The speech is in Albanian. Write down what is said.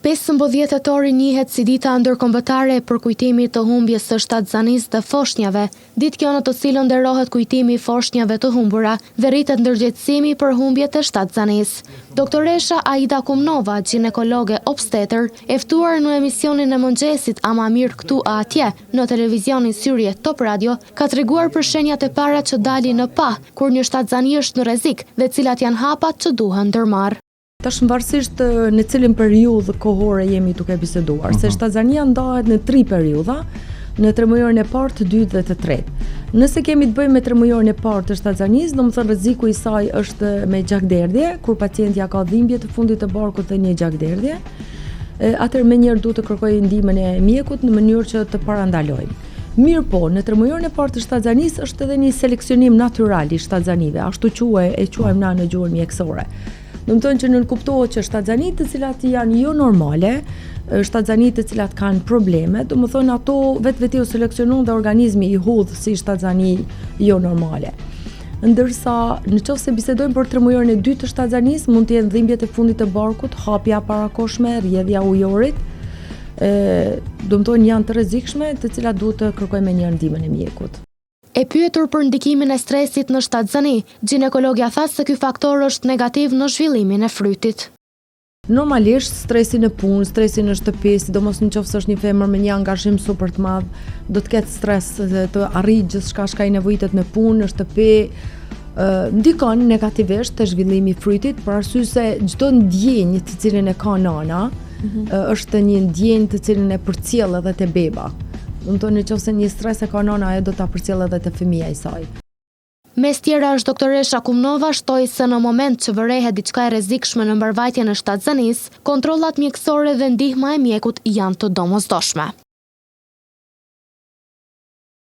15 tetori njihet si dita ndërkombëtare për kujtimin të humbjes së shtatzanisë dhe foshnjave, ditë kjo në të cilën nderohet kujtimi i foshnjave të humbura dhe rritet ndërgjegjësimi për humbjet e shtatzanisë. Doktoresha Aida Kumnova, ginekologe obstetër, e ftuar në emisionin e mëngjesit Ama mirë këtu a atje në televizionin Syrje Top Radio, ka treguar për shenjat e para që dalin në pa kur një shtatzani është në rrezik dhe cilat janë hapat që duhen ndërmarrë. Tash varësisht në cilin periudhë kohore jemi duke biseduar, se shtatzania ndahet në 3 periudha, në 3 mujorin e parë, të dytë dhe të tretë. Nëse kemi të bëjmë me 3 mujorin e parë të shtatzanisë, domethënë rreziku i saj është me gjakderdhje, kur pacientja ka dhimbje të fundit të barkut dhe një gjakderdhje, atëherë menjëherë duhet të kërkojë ndihmën e mjekut në mënyrë që të parandalojmë. Mirë po, në 3 mujorin e parë të shtatzanisë është edhe një seleksionim natyral i shtatzanive, ashtu quajmë na në gjuhën mjekësore. Domethënë që nënkuptohet që shtatzanit të cilat janë jo normale, shtatzanit të cilat kanë probleme, domethënë ato vetveti u seleksionon dhe organizmi i hudh si shtatzani jo normale. Ndërsa nëse bisedojmë për 3 mujorin e dytë të shtatzanisë, mund të jenë dhimbjet e fundit të barkut, hapja parakoshme, rrjedhja ujorit, domethënë janë të rrezikshme, të cilat duhet të kërkojmë një ndihmën e mjekut. E pyetur për ndikimin e stresit në shtatzani, ginekologja tha se ky faktor është negativ në zhvillimin e frytit. Normalisht stresi në punë, stresi në shtëpi, sidomos nëse është një femër me një angazhim super të madh, do të ketë stres të arrijë gjithçka që ai nevojitet në punë, në shtëpi, ndikon negativisht te zhvillimi i frytit, për arsye se çdo ndjenjë të cilën e ka nana, është një ndjenjë të cilën e përcjell edhe te beba. Nëse një stres e ka nana, ajo do ta përcjellë edhe te fëmia i saj. Mes tjera është doktoresha Kumnova shtoi se në moment që vërehet diçka e rrezikshme në mbarvajtjen e shtatzanisë, kontrollat mjekësore dhe ndihma e mjekut janë të domosdoshme.